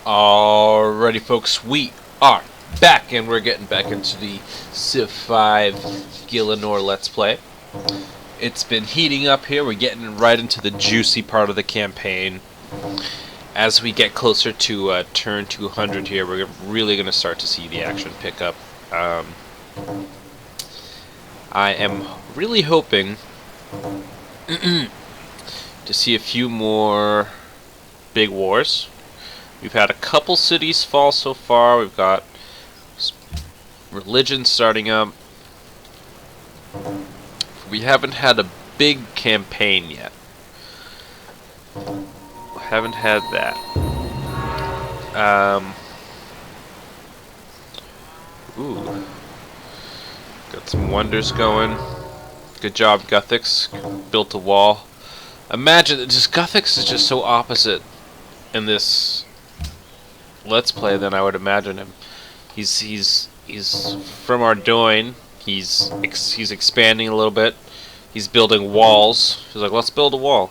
Alrighty, folks, we are back, and we're getting back into the Civ 5 Gielinor Let's Play. It's been heating up here. We're getting right into the juicy part of the campaign. As we get closer to turn 200 here, we're really going to start to see the action pick up. I am really hoping to see a few more big wars. We've had a couple cities fall so far. We've got religion starting up. We haven't had a big campaign yet. Haven't had that. Ooh. Got some wonders going. Good job, Guthix. Built a wall. Imagine that just Guthix is just so opposite in this Let's Play than I would imagine him. He's from Ardoin. He's expanding a little bit. He's building walls. He's like, let's build a wall.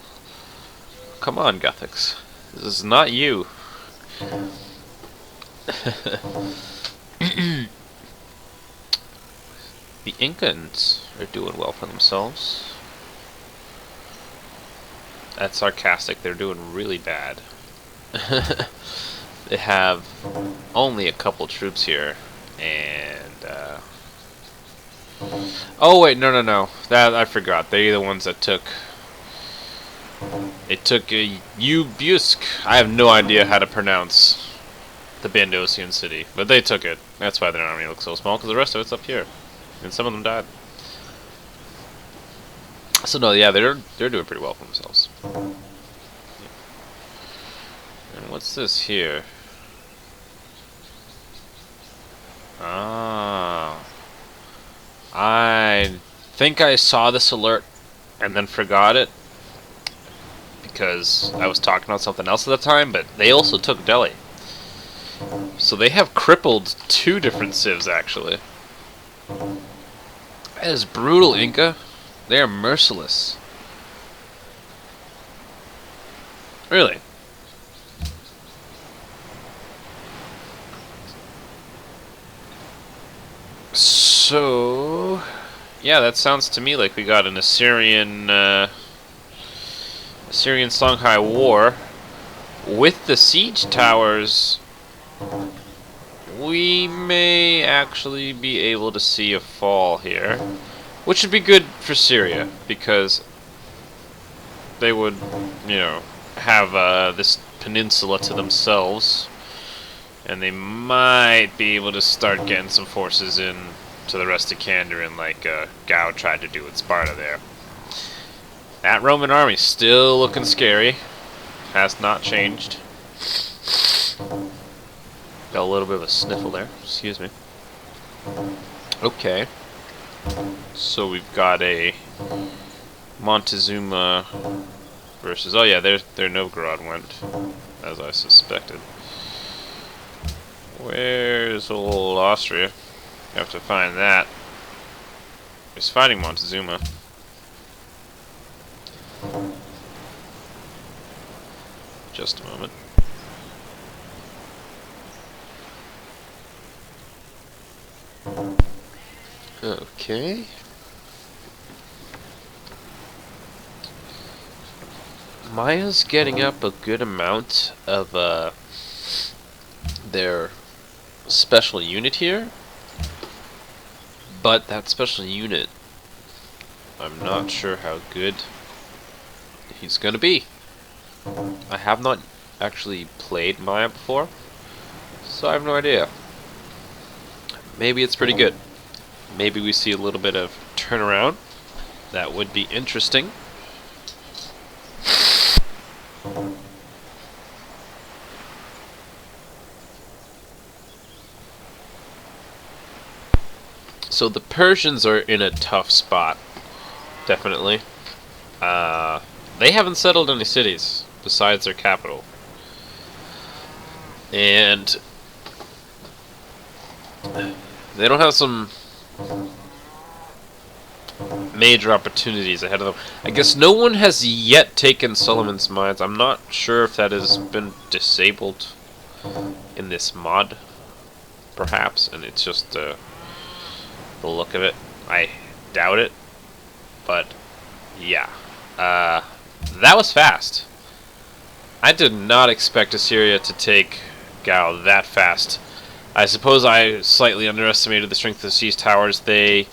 Come on, Guthix. This is not you. The Incans are doing well for themselves. That's sarcastic. They're doing really bad. They have only a couple troops here, and oh wait, no. That I forgot. They're the ones that took. It took Ubusk. I have no idea how to pronounce the Bandosian city, but they took it. That's why their army looks so small, because the rest of it's up here, and some of them died. So no, yeah, they're doing pretty well for themselves. And what's this here? Ah, I think I saw this alert and then forgot it because I was talking about something else at the time, but they also took Delhi. So they have crippled 2 different civs, actually. That is brutal, Inca. They are merciless. Really? So, yeah, that sounds to me like we got an Assyrian Songhai war. With the siege towers, we may actually be able to see a fall here, which would be good for Syria, because they would, you know, have this peninsula to themselves. And they might be able to start getting some forces in to the rest of Kandarin, like Gao tried to do with Sparta there. That Roman army still looking scary. Has not changed. Got a little bit of a sniffle there. Excuse me. Okay. So we've got a Montezuma versus... Oh yeah, their Novgorod went, as I suspected. Where's old Austria? Have to find that. He's fighting Montezuma. Just a moment. Okay. Maya's getting up a good amount of their special unit here, but that special unit, I'm not sure how good he's gonna be. I have not actually played Maya before, so I have no idea. Maybe it's pretty good. Maybe we see a little bit of turnaround. That would be interesting. So the Persians are in a tough spot, definitely. They haven't settled any cities besides their capital. And they don't have some major opportunities ahead of them. I guess no one has yet taken Solomon's Mines. I'm not sure if that has been disabled. in this mod, perhaps, and it's just the look of it. I doubt it, but yeah. That was fast. I did not expect Assyria to take Gao that fast. I suppose I slightly underestimated the strength of the siege towers. They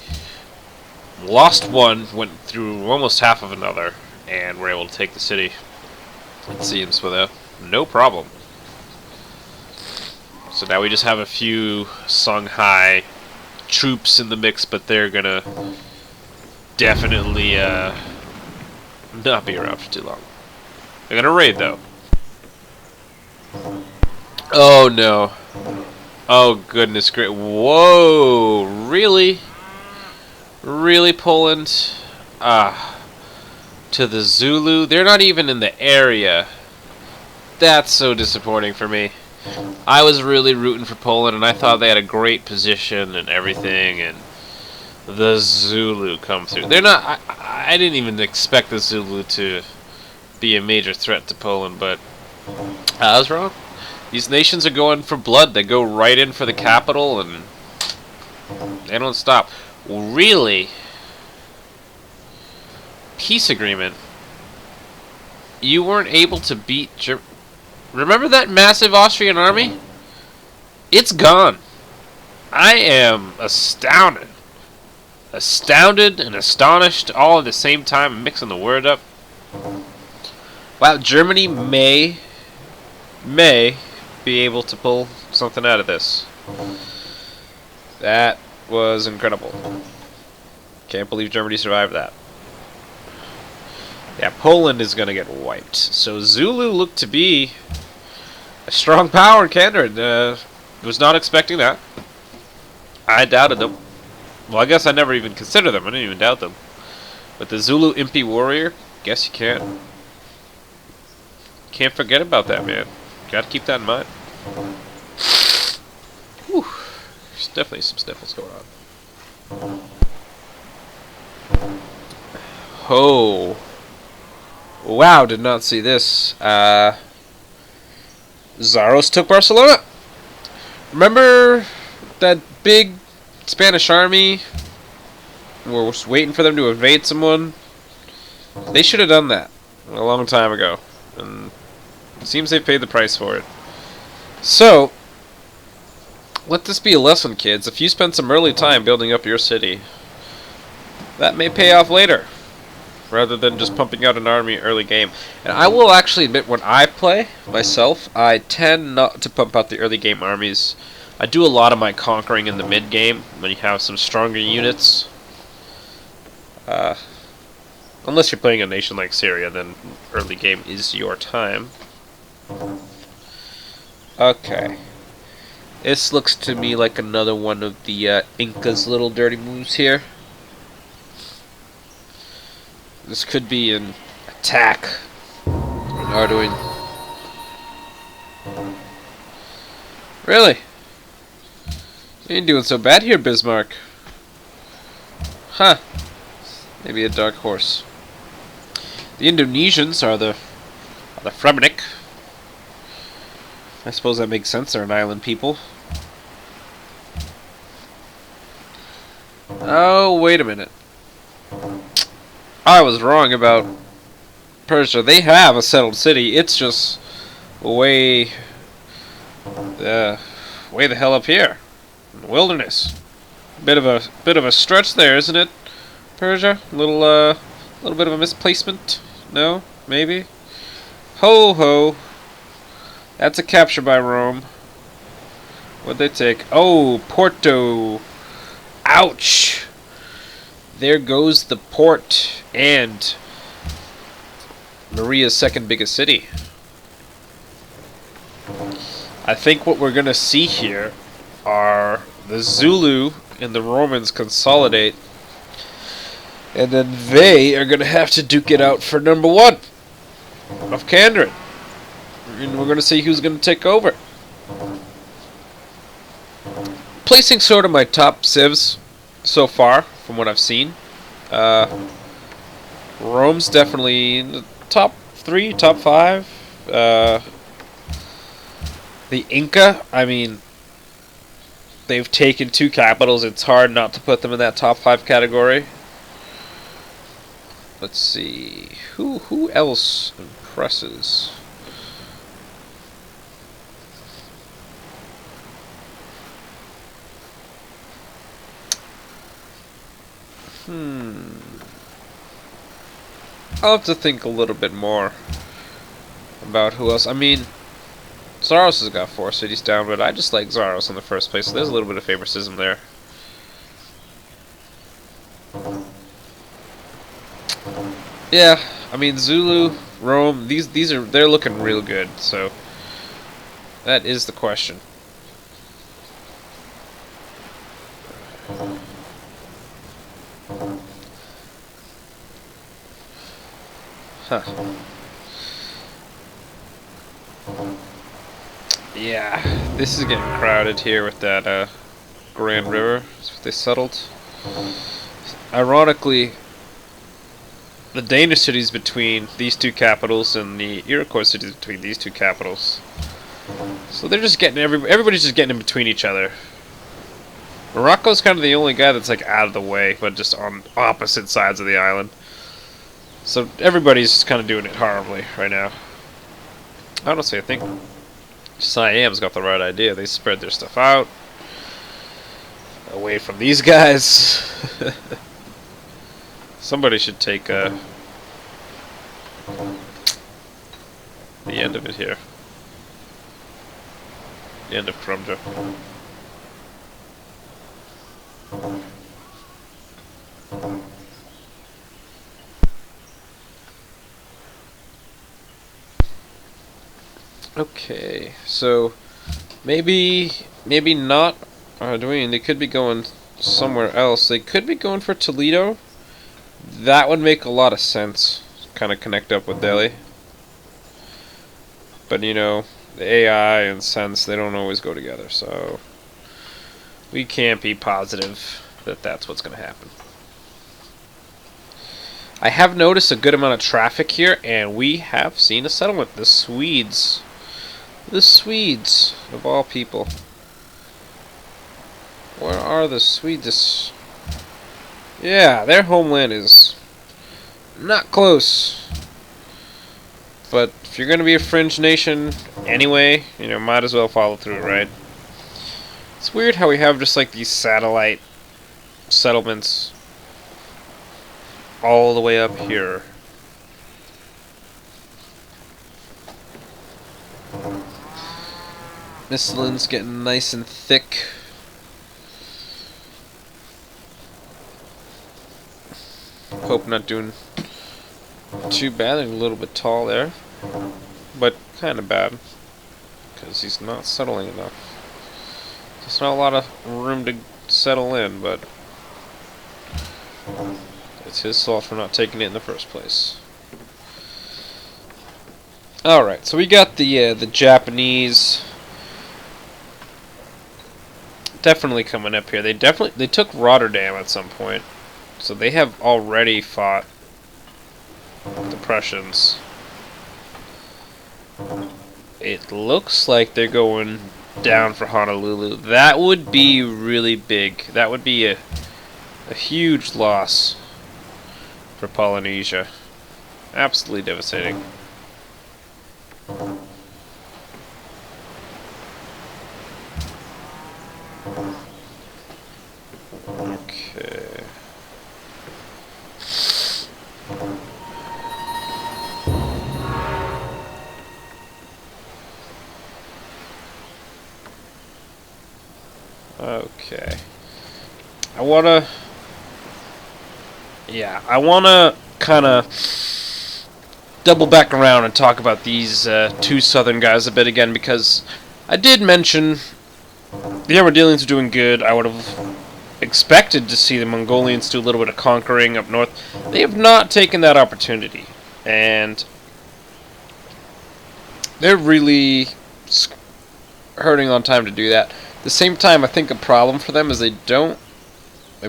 lost one, went through almost half of another, and were able to take the city, it seems, with no problem. So now we just have a few Songhai troops in the mix, but they're gonna definitely not be around for too long. They're gonna raid, though. Oh, no. Oh, goodness great. Whoa! Really? Really, Poland? To the Zulu? They're not even in the area. That's so disappointing for me. I was really rooting for Poland, and I thought they had a great position and everything, and the Zulu come through. They're not... I didn't even expect the Zulu to be a major threat to Poland, but I was wrong. These nations are going for blood. They go right in for the capital, and they don't stop. Really? Peace agreement? You weren't able to beat Remember that massive Austrian army? It's gone. I am astounded. Astounded and astonished all at the same time. I'm mixing the word up. Wow, Germany may be able to pull something out of this. That was incredible. Can't believe Germany survived that. Yeah, Poland is going to get wiped. So Zulu looked to be a strong power in Canada. Was not expecting that. I doubted them. Well, I guess I never even considered them. I didn't even doubt them. But the Zulu Impi warrior, guess you can't forget about that, man. Got to keep that in mind. Whew. There's definitely some sniffles going on. Oh. Wow, did not see this. Zaros took Barcelona. Remember that big Spanish army? We're just waiting for them to invade someone. They should have done that a long time ago. And it seems they paid the price for it. So, let this be a lesson, kids. If you spend some early time building up your city, that may pay off later, rather than just pumping out an army early game. And I will actually admit, when I play myself, I tend not to pump out the early game armies. I do a lot of my conquering in the mid game when you have some stronger units. Unless you're playing a nation like Syria, then early game is your time. Okay. This looks to me like another one of the Inca's little dirty moves here. This could be an attack on Arduin. Really? You ain't doing so bad here, Bismarck. Huh. Maybe a dark horse. The Indonesians are the Fremenic. I suppose that makes sense. They're an island people. Oh, wait a minute. I was wrong about Persia. They have a settled city. It's just way the hell up here in the wilderness. Bit of a stretch there, isn't it, Persia? Little bit of a misplacement. No, maybe. Ho ho. That's a capture by Rome. What'd they take? Oh, Porto. Ouch. There goes the port and Maria's second biggest city. I think what we're going to see here are the Zulu and the Romans consolidate, and then they are going to have to duke it out for number one of Kandrin. And we're going to see who's going to take over. Placing sort of my top civs so far, from what I've seen. Rome's definitely in the top 3, top 5. The Inca, I mean, they've taken 2 capitals. It's hard not to put them in that top 5 category. Let's see. Who else impresses? I'll have to think a little bit more about who else. I mean, Zaros has got 4 cities down, but I just like Zaros in the first place, so there's a little bit of favoritism there. Yeah, I mean Zulu, Rome, they're looking real good, so that is the question. Huh. Yeah, this is getting crowded here with that Grand River. That's what they settled. Ironically, the Danish cities between these 2 capitals and the Iroquois cities between these 2 capitals. So they're just getting everybody's just getting in between each other. Morocco's kind of the only guy that's like out of the way, but just on opposite sides of the island. So everybody's just kind of doing it horribly right now. Honestly, I think Siam's got the right idea. They spread their stuff out away from these guys. Somebody should take the end of it here. The end of Krumja. Okay, so maybe not Arduino. They could be going somewhere else. They could be going for Toledo. That would make a lot of sense. Kind of connect up with Delhi. But you know, the AI and sense, they don't always go together, so we can't be positive that that's what's going to happen. I have noticed a good amount of traffic here, and we have seen a settlement. The Swedes. The Swedes, of all people. Where are the Swedes? Yeah, their homeland is not close. But if you're going to be a fringe nation anyway, you know, might as well follow through, right? It's weird how we have just like these satellite settlements all the way up here. Missilin's getting nice and thick. Hope not doing too bad. They're a little bit tall there, but kind of bad because he's not settling enough. There's not a lot of room to settle in, but it's his fault for not taking it in the first place. All right, so we got the Japanese definitely coming up here. They took Rotterdam at some point, so they have already fought the Prussians. It looks like they're going down for Honolulu. That would be really big. That would be a huge loss for Polynesia. Absolutely devastating. Okay. Okay. I wanna kind of double back around and talk about these 2 southern guys a bit again, because I did mention the Armadillians are doing good. I would have expected to see the Mongolians do a little bit of conquering up north. They have not taken that opportunity, and they're really hurting on time to do that. At the same time, I think a problem for them is they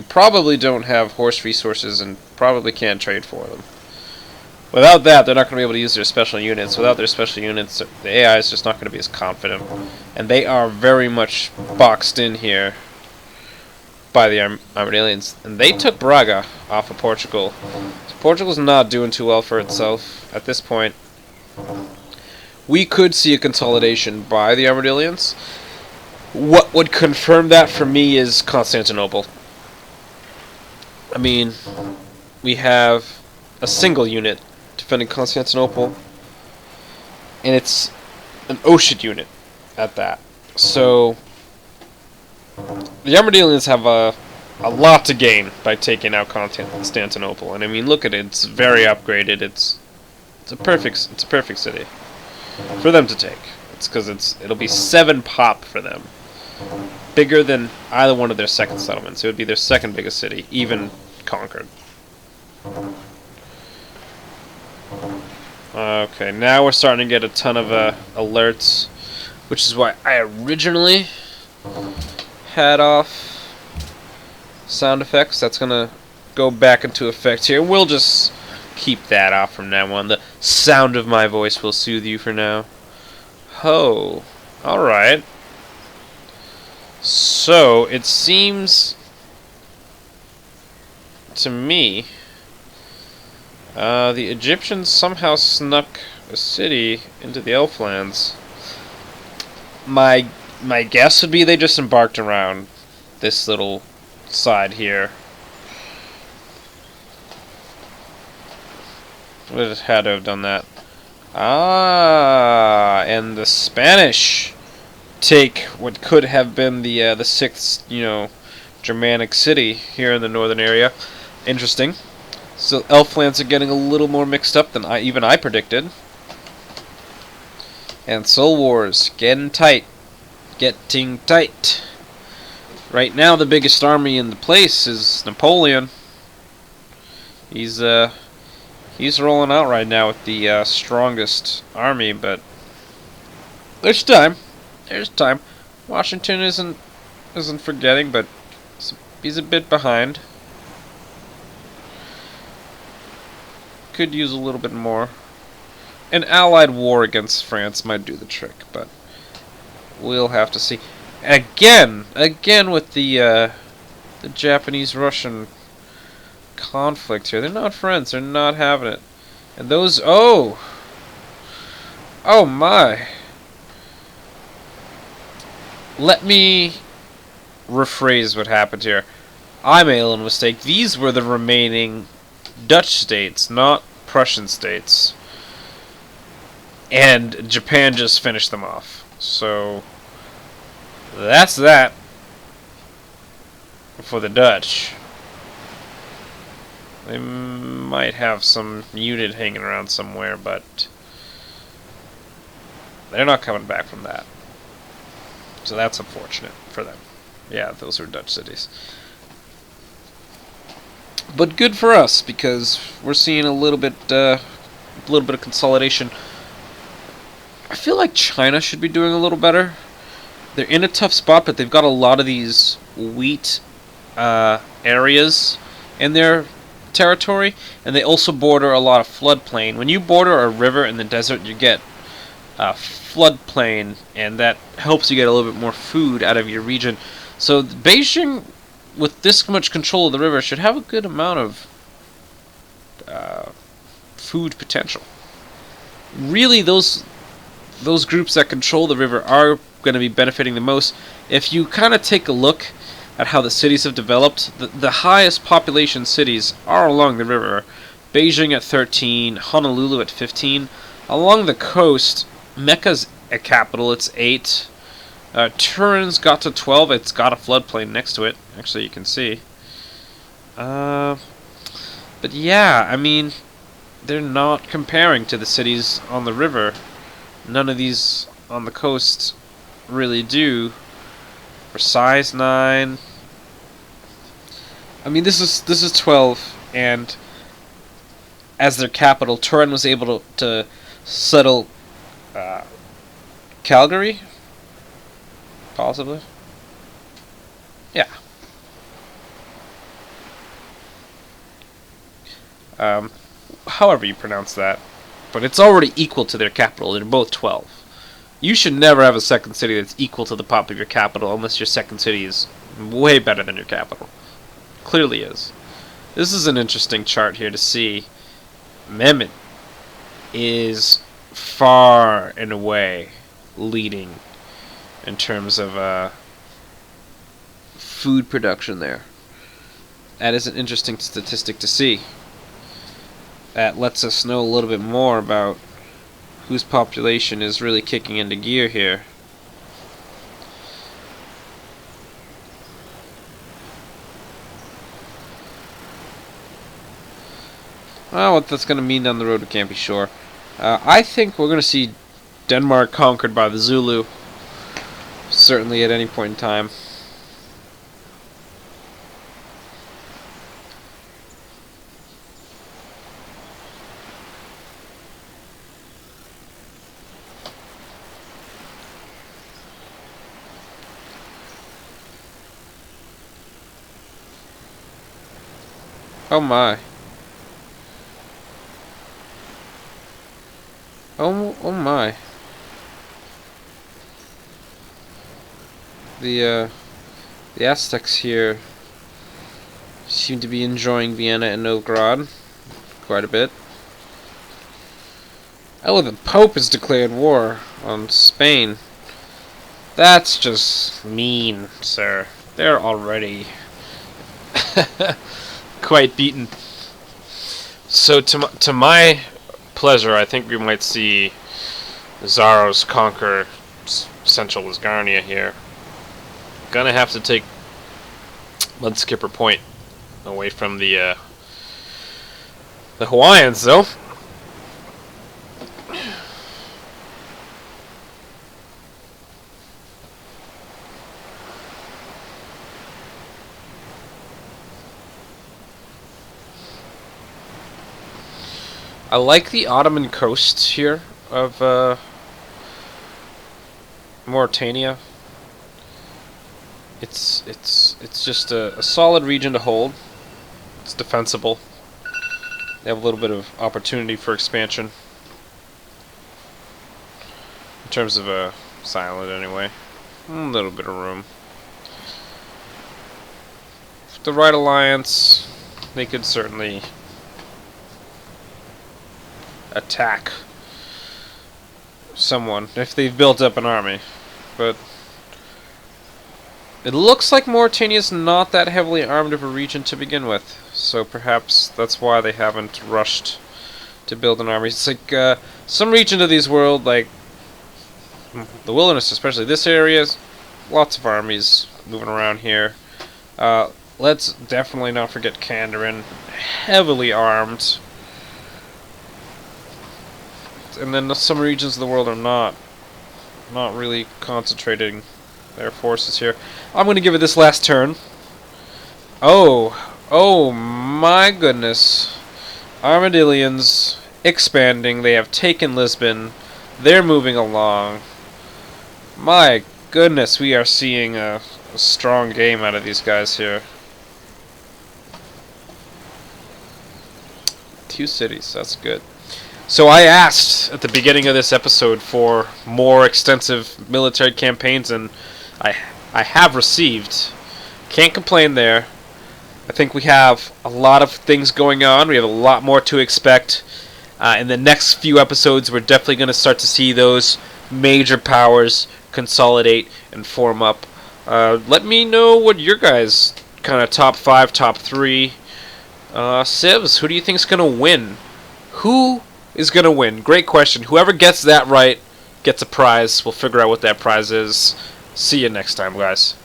probably don't have horse resources and probably can't trade for them. Without that, they're not going to be able to use their special units. Without their special units, the AI is just not going to be as confident. And they are very much boxed in here by the armored aliens. And they took Braga off of Portugal. So Portugal's not doing too well for itself at this point. We could see a consolidation by the armored aliens. What would confirm that for me is Constantinople. I mean, we have a single unit defending Constantinople, and it's an ocean unit at that. So the armored aliens have a lot to gain by taking out Constantinople. And I mean, look at it; it's very upgraded. It's a perfect city for them to take. It's because it'll be 7 pop for them, bigger than either one of their second settlements. It would be their second biggest city, even conquered. Okay, now we're starting to get a ton of alerts, which is why I originally had off sound effects. That's gonna go back into effect here. We'll just keep that off from now on. The sound of my voice will soothe you for now. Oh, alright. So, it seems to me the Egyptians somehow snuck a city into the Elflands. My guess would be they just embarked around this little side here. Would had to have done that. Ah, and the Spanish take what could have been the 6th, Germanic city here in the northern area. Interesting. So Elflands are getting a little more mixed up than even I predicted. And Soul Wars getting tight. Getting tight. Right now the biggest army in the place is Napoleon. He's rolling out right now with the strongest army, but there's time. There's time. Washington isn't forgetting, but he's a bit behind. Could use a little bit more. An allied war against France might do the trick, but we'll have to see. Again with the Japanese-Russian conflict here. They're not friends. They're not having it. And those... Oh my. Let me rephrase what happened here. I made a little mistake. These were the remaining Dutch states, not Prussian states. And Japan just finished them off. So that's that for the Dutch. They might have some unit hanging around somewhere, but they're not coming back from that. So that's unfortunate for them. Yeah, those were Dutch cities. But good for us, because we're seeing a little bit of consolidation. I feel like China should be doing a little better. They're in a tough spot, but they've got a lot of these wheat areas in their territory, and they also border a lot of floodplain. When you border a river in the desert, you get floodplain, and that helps you get a little bit more food out of your region. So Beijing, with this much control of the river, should have a good amount of food potential. Really, those groups that control the river are going to be benefiting the most. If you kind of take a look at how the cities have developed, the highest population cities are along the river. Beijing at 13, Honolulu at 15. Along the coast, Mecca's a capital, it's 8. Turin's got to 12, it's got a floodplain next to it. Actually, you can see. But yeah, I mean, they're not comparing to the cities on the river. None of these on the coast really do. Versailles 9. I mean, this is 12, and as their capital, Turin was able to settle Calgary, possibly. Yeah. however you pronounce that. But it's already equal to their capital. They're both 12. You should never have a second city that's equal to the pop of your capital unless your second city is way better than your capital. Clearly is. This is an interesting chart here to see. Mehmet is far and away leading in terms of food production there. That is an interesting statistic to see. That lets us know a little bit more about whose population is really kicking into gear here. Well, what that's going to mean down the road, we can't be sure. I think we're going to see Denmark conquered by the Zulu, certainly at any point in time. Oh my. Oh my. The Aztecs here seem to be enjoying Vienna and Novgorod quite a bit. Oh, the Pope has declared war on Spain. That's just mean, sir. They're already quite beaten. So to my pleasure, I think we might see Zaros conquer central Lasgarnia here. Gonna have to take Mudskipper Point away from the Hawaiians, though. I like the Ottoman coast here of Mauritania. It's just a solid region to hold. It's defensible. They have a little bit of opportunity for expansion in terms of a silent anyway. A little bit of room. With the right alliance, they could certainly attack someone if they've built up an army, but it looks like Mauritania's not that heavily armed of a region to begin with, so perhaps that's why they haven't rushed to build an army. It's like some region of these world, like the wilderness, especially this area, lots of armies moving around here. Let's definitely not forget Kandarin, heavily armed. And then some regions of the world are not really concentrating their forces here. I'm going to give it this last turn. Oh my goodness. Armadillions expanding. They have taken Lisbon. They're moving along. My goodness, we are seeing a strong game out of these guys here. 2 cities, that's good. So I asked at the beginning of this episode for more extensive military campaigns, and I have received. Can't complain there. I think we have a lot of things going on. We have a lot more to expect. In the next few episodes, we're definitely going to start to see those major powers consolidate and form up. Let me know what your guys' kind of top 5, top 3 civs. Who do you think is going to win? Who is going to win? Great question. Whoever gets that right gets a prize. We'll figure out what that prize is. See you next time, guys.